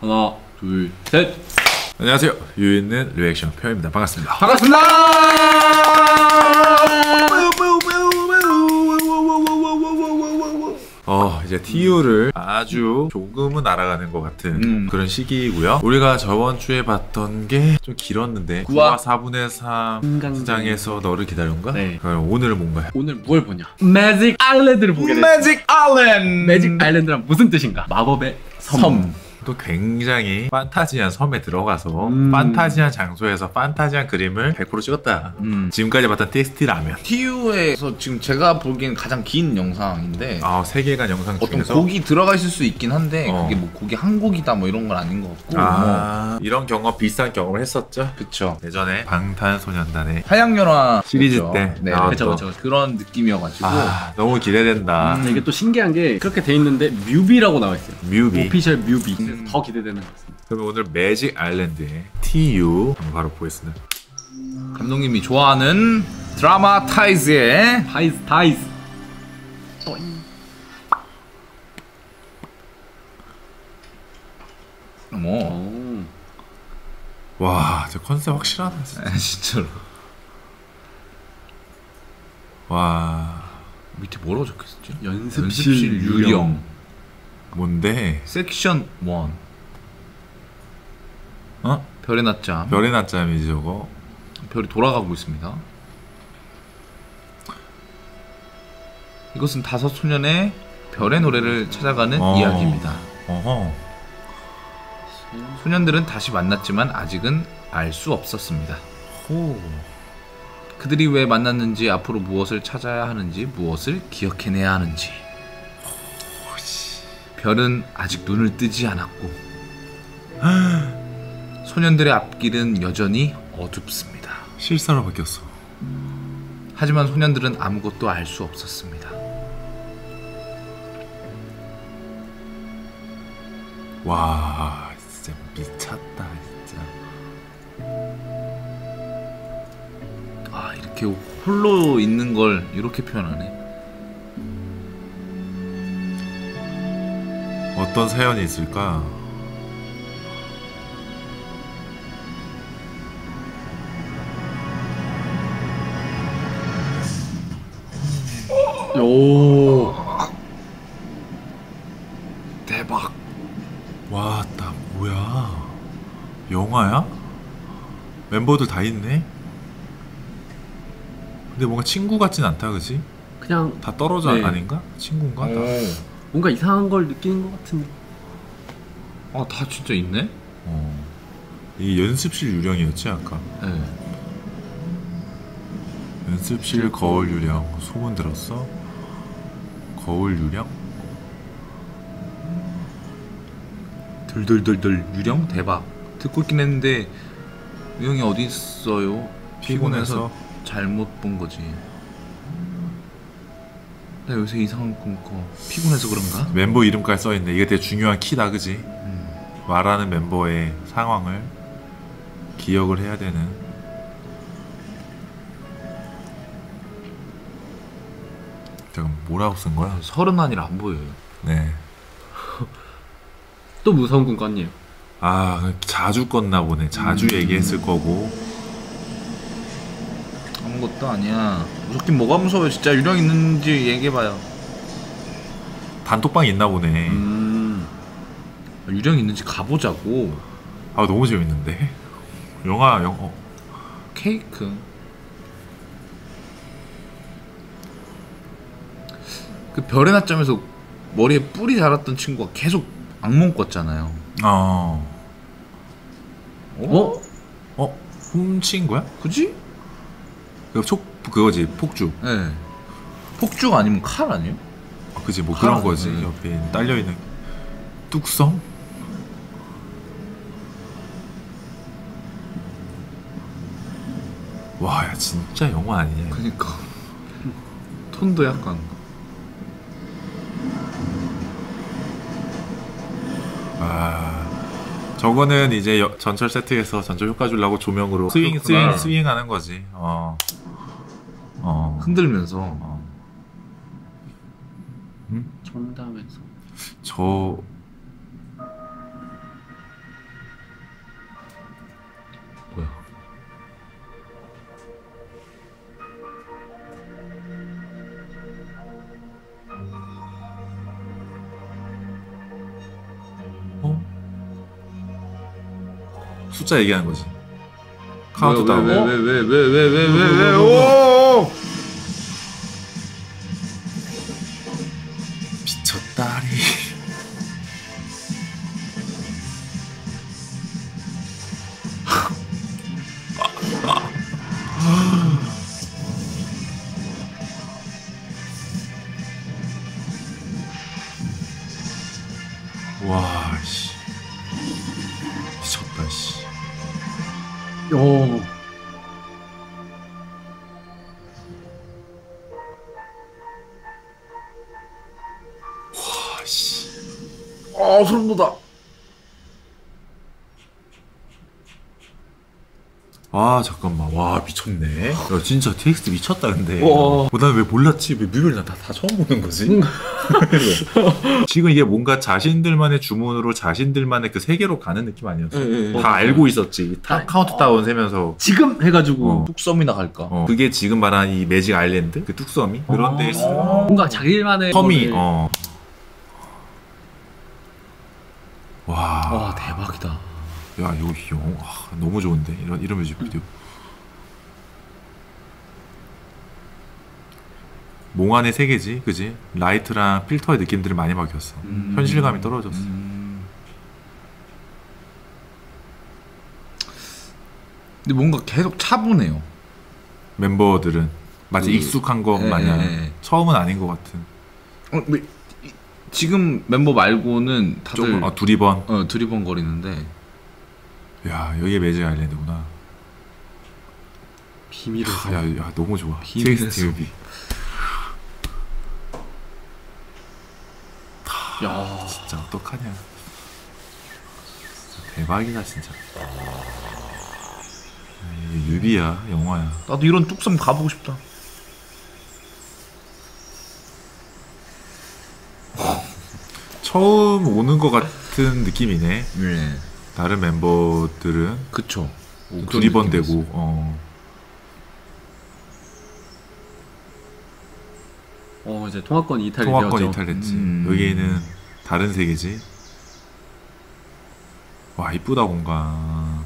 하나, 둘, 셋. 안녕하세요. 유있는 리액션 표현입니다. 반갑습니다. 반갑습니다. 이제 TU를 아주 조금은 알아가는 것 같은 그런 시기이고요. 우리가 저번 주에 봤던 게 좀 길었는데 9와 4분의 3 시장에서 너를 기다려온가? 네. 그럼 오늘은 뭔가요? 오늘 뭘 보냐? 매직 아일랜드를 보게 됐습니다. 매직 아일랜드! 매직 아일랜드란 무슨 뜻인가? 마법의 섬. 또 굉장히 판타지한 섬에 들어가서 판타지한 장소에서 판타지한 그림을 100% 찍었다. 지금까지 봤던 TXT 라면. TU에서 지금 제가 보기엔 가장 긴 영상인데 세계관 영상 어떤 중에서 곡이 들어가 있을 수 있긴 한데 그게 뭐 곡이 한 곡이다 뭐 이런 건 아닌 것 같고 이런 경험 비슷한 경험을 했었죠. 그쵸. 예전에 방탄소년단의 하양연화 시리즈 그쵸? 때 네, 나왔던 그쵸. 그런 느낌이어가지고 너무 기대된다. 이게 또 신기한 게 그렇게 돼 있는데 뮤비라고 나와 있어요. 뮤비. 오피셜 뮤비. 더 기대되는 것 같습니다. 그러면 오늘 매직 아일랜드의 TU 한번 바로 보겠습니다. 감독님이 좋아하는 드라마 타이즈의 다이스. 뭐 와, 저 컨셉 확실하다 진짜. 진짜로. 와, 밑에 뭐라고 적혀있었지? 연습실 유령. 뭔데? 섹션 1 별의 낮잠. 별의 낮잠이지 저거. 별이 돌아가고 있습니다. 이것은 5소년의 별의 노래를 찾아가는 이야기입니다. 어허. 소년들은 다시 만났지만 아직은 알 수 없었습니다. 호. 그들이 왜 만났는지, 앞으로 무엇을 찾아야 하는지, 무엇을 기억해내야 하는지. 별은 아직 눈을 뜨지 않았고 소년들의 앞길은 여전히 어둡습니다. 실사로 바뀌었어. 하지만 소년들은 아무것도 알 수 없었습니다. 와, 진짜 미쳤다 진짜. 이렇게 홀로 있는 걸 이렇게 표현하네. 어떤 사연이 있을까? 오. 대박. 와, 나 뭐야? 영화야? 멤버들 다 있네? 근데 뭔가 친구 같진 않다, 그지? 그냥 다 떨어져 네. 아닌가? 친구인가? 다? 뭔가 이상한 걸 느끼는 것 같은데. 다 진짜 있네? 이게 연습실 유령이었지 아까. 네. 연습실 거울 유령 소문 들었어? 거울 유령? 덜덜덜덜 유령? 대박. 듣고 있긴 했는데 유령이 어디 있어요? 피곤해서 잘못 본 거지. 나 요새 이상한 꿈 꿔. 피곤해서 그런가? 멤버 이름까지 써있네. 이게 되게 중요한 키다, 그지? 말하는 멤버의 상황을 기억을 해야 되는. 잠깐 뭐라고 쓴 거야? 30 아니라 안 보여요. 네. 또 무서운 꿈 꿨니에요. 자주 껐나 보네. 자주 얘기했을 거고. 아무것도 아니야. 무섭긴 뭐가 무서워요. 진짜 유령 있는지 얘기해봐요. 단톡방 있나 보네. 유령 있는지 가보자고. 너무 재밌는데. 영화. 케이크. 그 별의 낮잠에서 머리에 뿔이 자랐던 친구가 계속 악몽 꿨잖아요. 훔친 거야? 그지? 그거지, 폭죽. 네. 폭죽 아니면 칼 아니에요? 그지, 뭐 칼 그런 거지. 아니에요? 옆에 딸려있는 뚝섬? 와, 야, 진짜 영화 아니냐. 그니까 톤도 약간 저거는 이제 전철 세트에서 전철 효과 주려고 조명으로 스윙하는 거지. 흔들면서 청담에서 저 숫자 얘기하는 거지. 카운트다운. 왜 오! 미쳤다리. 와, 씨. 미쳤다, 씨. 오. 와, 씨. 아, 소름 돋아. 아, 잠깐만. 와, 미쳤네. 야, 진짜 TXT 미쳤다, 근데. 와. 난 왜 몰랐지? 왜 뮤비를 다 처음 보는 거지? 지금 이게 뭔가 자신들만의 주문으로 자신들만의 그 세계로 가는 느낌 아니었어? 다 알고 있었지. 다 카운트다운 세면서. 지금 해가지고 뚝섬이나 갈까? 그게 지금 말한 이 매직 아일랜드? 그 뚝섬이? 그런 데 있어. 뭔가 자기만의 섬이, 거를- 와. 와, 대박이다. 야, 이거 너무 좋은데? 이런 뮤직비디오. 몽환의 세계지, 그지? 라이트랑 필터의 느낌들을 많이 바뀌었어. 현실감이 떨어졌어. 근데 뭔가 계속 차분해요. 멤버들은 마치 익숙한 것 마냥 처음은 아닌 것 같은. 지금 멤버 말고는 다들 조금 두리번. 두리번 거리는데. 야, 여기에 매직 아일랜드구나. 비밀의 섬. 야, 너무 좋아. 비밀의 TXT 뮤비. 야, 진짜 어떡하냐. 대박이다, 진짜. 이게 뮤비야, 영화야. 나도 이런 뚝섬 가보고 싶다. 처음 오는 것 같은 느낌이네. 네. 다른 멤버들은 그쵸. 두리번 되고. 이제 통화권 이탈이 통화권 되었죠. 이탈했지. 여기는 다른 세계지. 와, 이쁘다 공간.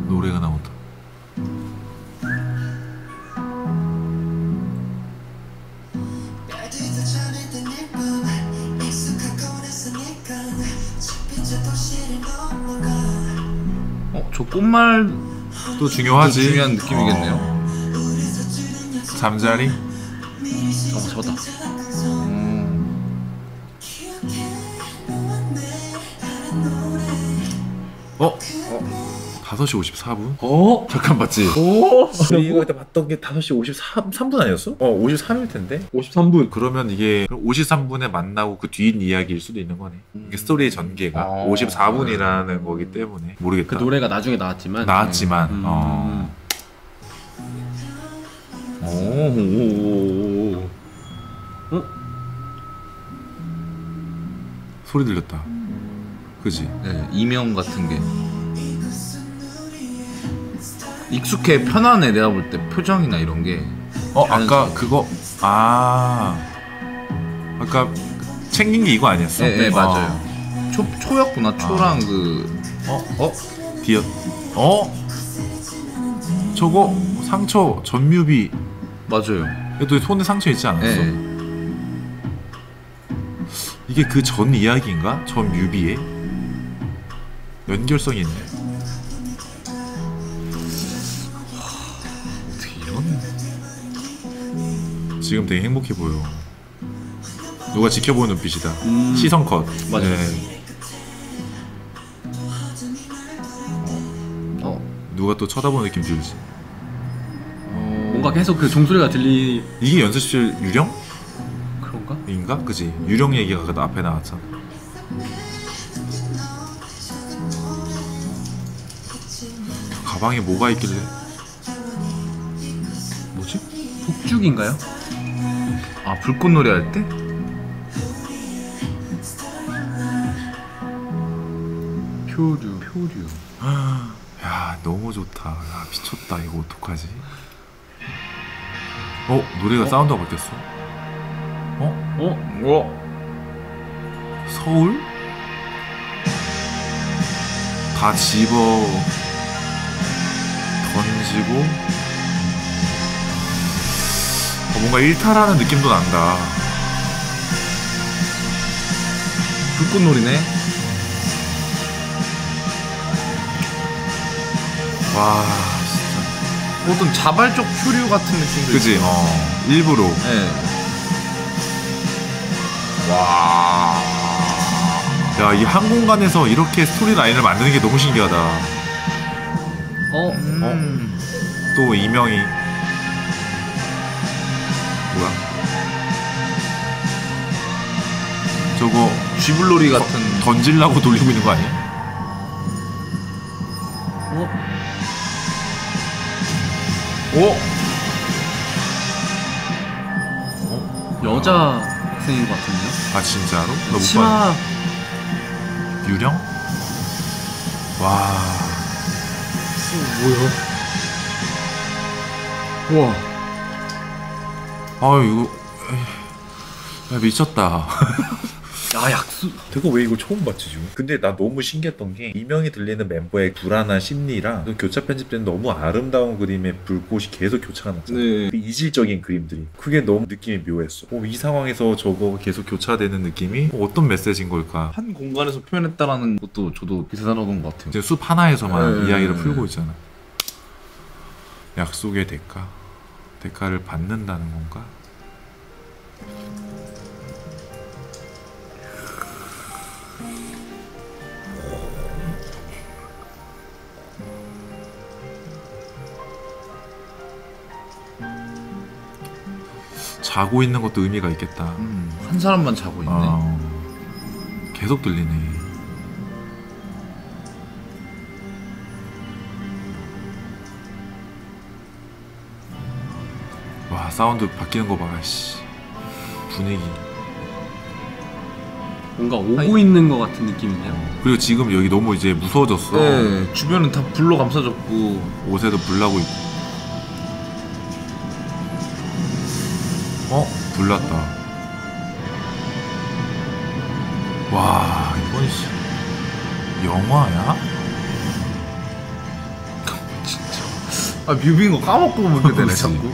노래가 나온다. 저 꽃말 또 중요하지. 중요한 느낌이겠네요. 잠자리? 저다. 5시 54분? 잠깐 봤지? 이거 그때 봤던 게 5시 53분 아니었어? 53일 텐데? 53분. 그러면 이게 53분에 만나고 그 뒤인 이야기일 수도 있는 거네. 이게 스토리의 전개가 54분이라는 거기 때문에 모르겠다. 그 노래가 나중에 나왔지만. 나왔지만 소리 들렸다. 그지? 네, 이명 같은 게 익숙해. 편안해. 내가 볼 때 표정이나 이런 게. 아까 그거 아까 챙긴 게 이거 아니었어? 네, 맞아요. 초였구나. 초랑 디어. 저거 상처 전뮤비. 맞아요. 얘도 손에 상처 있지 않았어? 네. 이게 그 전 이야기인가? 전 뮤비에 연결성이 있네. 어떻게 이런. 지금 되게 행복해 보여. 누가 지켜보는 눈빛이다. 시선 컷. 맞아. 누가 또 쳐다보는 느낌 들지. 뭔가 계속 그 종소리가 들리. 이게 연습실 유령? 그런가? 인가? 그지? 유령 얘기가 그 앞에 나왔잖아. 가방에 뭐가 있길래? 뭐지? 북죽인가요? 불꽃놀이 할 때? 표류. 야, 너무 좋다. 야, 미쳤다. 이거 어떡하지? 노래가 사운드가 바뀌었어. 서울? 다 집어 던지고 뭔가 일탈하는 느낌도 난다. 불꽃놀이네. 와 진짜. 어떤 자발적 표류 같은 느낌도 그지? 있고. 일부러. 네. 와. 야, 이 한 공간에서 이렇게 스토리 라인을 만드는 게 너무 신기하다. 또 이명이 뭐야? 저거 쥐불놀이 같은. 던질라고 돌리고 있는 거 아니야? 여자 학생인 것 같은데요? 아 진짜로? 나 못 치마 봤네. 유령? 와. 뭐야? 우와. 아 이거 야, 미쳤다. 야 약수 내가 왜 이걸 처음 봤지 지금? 근데 나 너무 신기했던 게 이명이 들리는 멤버의 불안한 심리랑 그 교차 편집된 너무 아름다운 그림의 불꽃이 계속 교차가 났잖아. 네. 그 이질적인 그림들이 그게 너무 느낌이 묘했어. 이 상황에서 저거 계속 교차되는 느낌이 어떤 메시지인 걸까? 한 공간에서 표현했다라는 것도 저도 대단하던 것 같아요. 이제 숲 하나에서만 네. 이야기를 풀고 있잖아. 약속의 대가? 대가를 받는다는 건가? 자고 있는 것도 의미가 있겠다. 한 사람만 자고 있네. 계속 들리네. 와 사운드 바뀌는 거 봐. 씨. 분위기. 뭔가 오고 있는 것 같은 느낌이네요. 그리고 지금 여기 너무 이제 무서워졌어. 네, 주변은 다 불로 감싸졌고. 옷에도 불 나고 있고. 불 났다. 와 이건 씨 영화야? 아 뮤비인 거 까먹고 보게 되네 그치. 자꾸.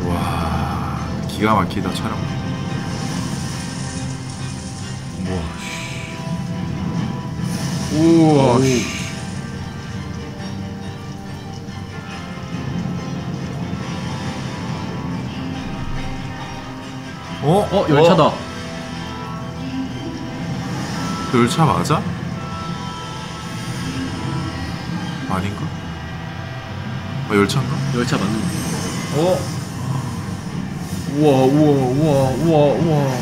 와 기가 막히다 촬영. 우와. 열차다. 그 열차 맞아? 아닌가? 열차인가? 열차 맞는 거. 우와 우와 우와 우와 우와.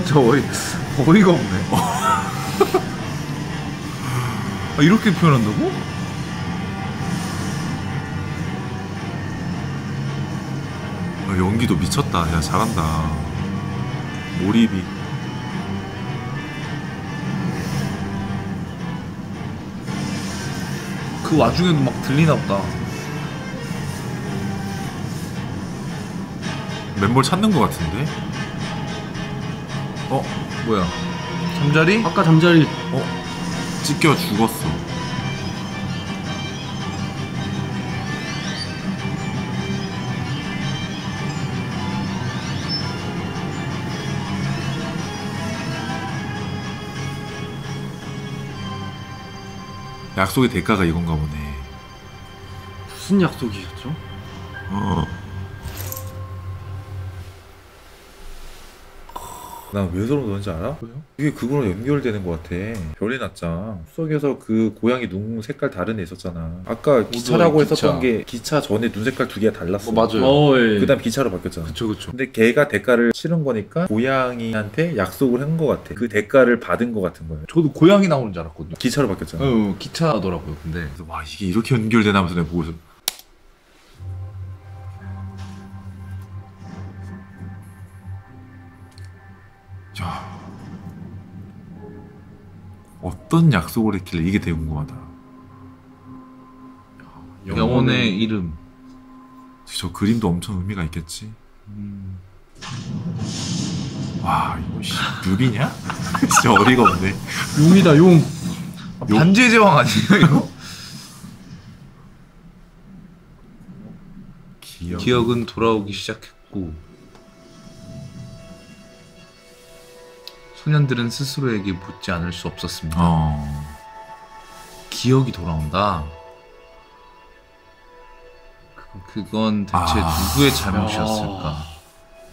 저 어이가 없네. 이렇게 표현한다고? 연기도 미쳤다. 야 잘한다. 몰입이. 그 와중에도 막 들리나 보다. 멤버를 찾는 것 같은데? 뭐야? 잠자리? 아까 잠자리 찢겨 죽었어. 약속의 대가가 이건가 보네. 무슨 약속이셨죠? 난 왜 소름 돋는지 알아? 왜요? 이게 그거랑 연결되는 것 같아. 별이 낮장 수석에서 그 고양이 눈 색깔 다른 애 있었잖아. 아까 기차라고 기차. 했었던 게 기차 전에 눈 색깔 두 개가 달랐어. 맞아요. 예. 그 다음 기차로 바뀌었잖아. 그쵸. 근데 걔가 대가를 치른 거니까 고양이한테 약속을 한 것 같아. 그 대가를 받은 것 같은 거예요. 저도 고양이 나오는 줄 알았거든요. 기차로 바뀌었잖아. 기차더라고요. 근데 그래서 와 이게 이렇게 연결되나 하면서 내가 보고서 야 어떤 약속을 했길래 이게 되게 궁금하다. 영혼의 이름. 저 그림도 엄청 의미가 있겠지. 와 이거 씨 뮤비냐? 진짜 어리가 없네. 용이다 용. 반지의 제왕 아니에요 이거? 기억은 돌아오기 시작했고 소년들은 스스로에게 묻지 않을 수 없었습니다. 기억이 돌아온다. 그건 대체 누구의 잘못이었을까?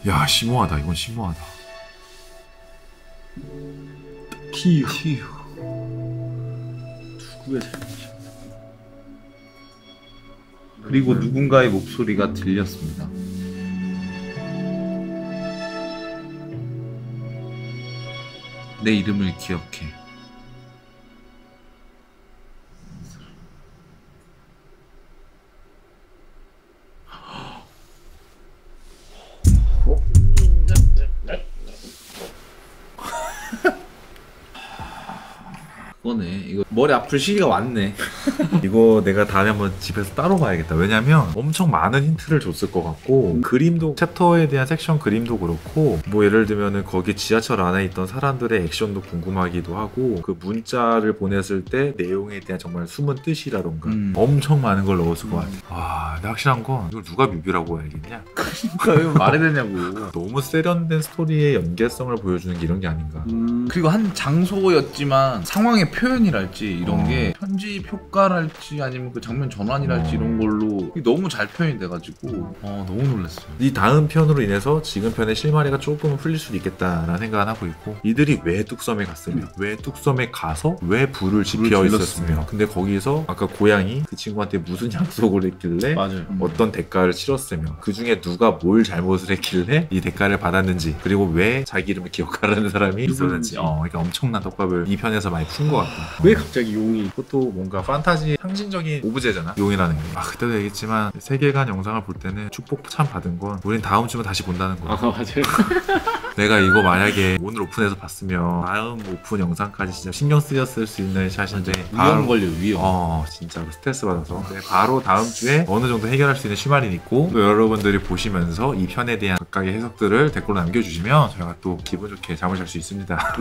야 심오하다. 이건 심오하다. 티유. 티유. 누구의 잘못이야? 그리고 누군가의 목소리가 들렸습니다. 내 이름을 기억해. 그거네. 이거 머리 아플 시기가 왔네. 이거 내가 다음에 한번 집에서 따로 봐야겠다. 왜냐면 엄청 많은 힌트를 줬을 것 같고 그림도 챕터에 대한 섹션 그림도 그렇고 뭐 예를 들면은 거기 지하철 안에 있던 사람들의 액션도 궁금하기도 하고 그 문자를 보냈을 때 내용에 대한 정말 숨은 뜻이라던가 엄청 많은 걸 넣었을 것 같아. 와 근데 확실한 건 이걸 누가 뮤비라고 알겠냐? 그러니까 말이 되냐고. 너무 세련된 스토리의 연계성을 보여주는 게 이런 게 아닌가. 그리고 한 장소였지만 상황의 표현이랄지 이런 게 편집 효과랄지 아니면 그 장면 전환이랄지 이런 걸로 너무 잘 표현이 돼가지고 너무 놀랐어요. 이 다음 편으로 인해서 지금 편의 실마리가 조금 풀릴 수도 있겠다라는 생각을 하고 있고 이들이 왜 뚝섬에 갔으며 왜 뚝섬에 가서 왜 불을 지피어 있었으며 근데 거기서 아까 고양이 그 친구한테 무슨 약속을 했길래 맞아요. 어떤 대가를 치렀으며 그 중에 누가 뭘 잘못을 했길래 이 대가를 받았는지 그리고 왜 자기 이름을 기억하라는 사람이 있었는지 그러니까 엄청난 떡밥을 이 편에서 많이 푼 것 같다. 왜 갑자기 용이? 그것도 뭔가 판타지 상징적인 오브제잖아 용이라는 게. 그때도 얘기했지만 세계관 영상을 볼 때는 축복 참 받은 건 우린 다음 주면 다시 본다는 거야. 맞아요. 내가 이거 만약에 오늘 오픈해서 봤으면 다음 오픈 영상까지 진짜 신경 쓰였을 수 있는 샷인데 위험 걸려 위험. 진짜로 스트레스 받아서 바로 다음 주에 어느 정도 해결할 수 있는 실마리 있고 또 여러분들이 보시면서 이 편에 대한 각각의 해석들을 댓글로 남겨주시면 저희가 또 기분 좋게 잠을 잘 수 있습니다.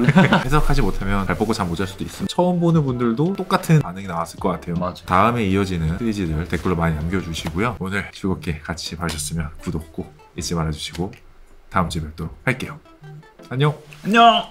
해석하지 못하면 발 뻗고 잠 못 잘 수도 있어요. 처음 보는 분들도 똑같은 반응이 나왔을 것 같아요. 맞아. 다음에 이어지는 시리즈들 댓글로 많이 남겨주시고요. 오늘 즐겁게 같이 봐주셨으면 구독 꼭 잊지 말아주시고 다음 주에 뵙도록 할게요. 안녕. 안녕.